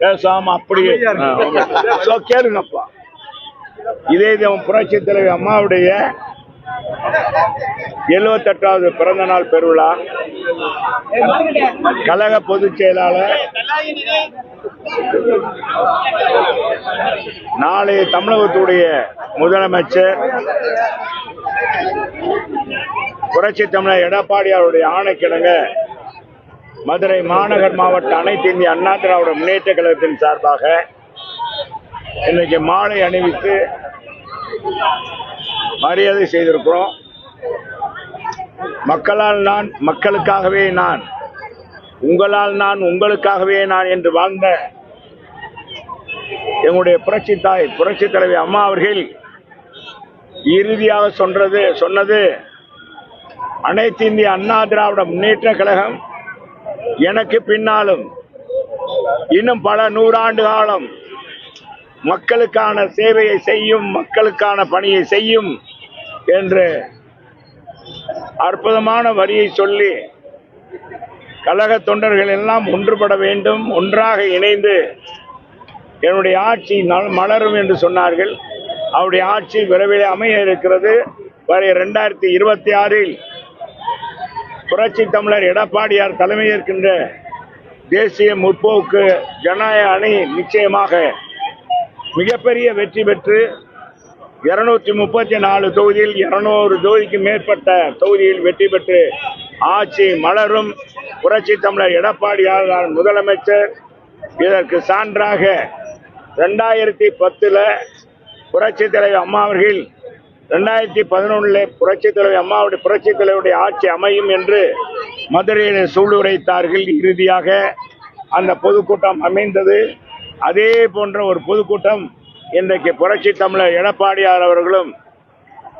பேசாம அப்படியே கேளுங்கப்பா. இதே புரட்சி தலைவி அம்மாவுடைய 78வது பிறந்த நாள் பெருவிழா கழக பொதுச் செயலாளர் நாளை தமிழகத்துடைய முதலமைச்சர் புரட்சி தமிழர் எடப்பாடியாருடைய ஆணைக்கிணங்க மதுரை மாநகர் மாவட்ட அனைத்து இந்திய அண்ணா திராவிட முன்னேற்ற கழகத்தின் சார்பாக இன்னைக்கு மாலை அணிவித்து மரியாதை செய்திருக்கிறோம். மக்களால் நான், மக்களுக்காகவே நான், உங்களால் நான், உங்களுக்காகவே நான் என்று வாழ்ந்த எங்களுடைய புரட்சி தாய் புரட்சி தலைவி அம்மா அவர்கள் இறுதியாக சொன்னது அனைத்து இந்திய அண்ணா திராவிட முன்னேற்ற கழகம் எனக்கு பின்னாலும் இன்னும் பல நூறாண்டு காலம் மக்களுக்கான சேவையை செய்யும், மக்களுக்கான பணியை செய்யும் என்று அற்புதமான வரியை சொல்லி கழக தொண்டர்கள் எல்லாம் ஒன்றுபட வேண்டும், ஒன்றாக இணைந்து என்னுடைய ஆட்சி மலரும் என்று சொன்னார்கள். அவருடைய ஆட்சி விரைவில் அமைய இருக்கிறது. வரை 2026 புரட்சி தமிழர் எடப்பாடியார் தலைமையேற்கின்ற தேசிய முற்போக்கு ஜனநாயக அணி நிச்சயமாக மிகப்பெரிய வெற்றி பெற்று 234 தொகுதியில் 200 தொகுதிக்கு மேற்பட்ட தொகுதியில் வெற்றி பெற்று ஆட்சி மலரும். புரட்சி தமிழர் எடப்பாடியார் முதலமைச்சர். இதற்கு சான்றாக 2010 புரட்சி தலைவர் அம்மா அவர்கள் 2011 புரட்சி தலைவர் அம்மாவுடைய புரட்சி தலைவருடைய ஆட்சி அமையும் என்று மதுரையில் சூளுரைத்தார்கள். இறுதியாக அந்த பொதுக்கூட்டம் அமைந்தது. அதே போன்ற ஒரு பொதுக்கூட்டம் இன்றைக்கு புரட்சி தமிழர் எடப்பாடியார் அவர்களும்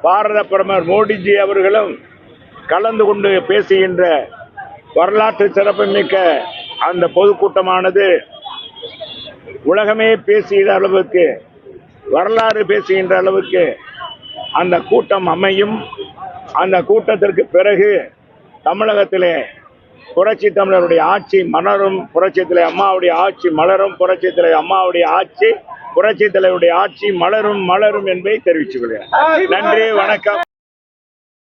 பாரத பிரதமர் மோடிஜி அவர்களும் கலந்து கொண்டு பேசுகின்ற வரலாற்று சிறப்புமிக்க அந்த பொதுக்கூட்டமானது உலகமே பேசுகிற அளவுக்கு, வரலாறு பேசுகின்ற அளவுக்கு அந்த கூட்டம் அமையும். அந்த கூட்டத்திற்கு பிறகு தமிழகத்திலே புரட்சி தமிழருடைய ஆட்சி மலரும், புரட்சி தலைவர் அம்மாவுடைய ஆட்சி மலரும், புரட்சி தலைவர் அம்மாவுடைய ஆட்சி, புரட்சி தலைவருடைய ஆட்சி மலரும் என்பதை தெரிவித்துக் கொள்கிறேன். நன்றி, வணக்கம்.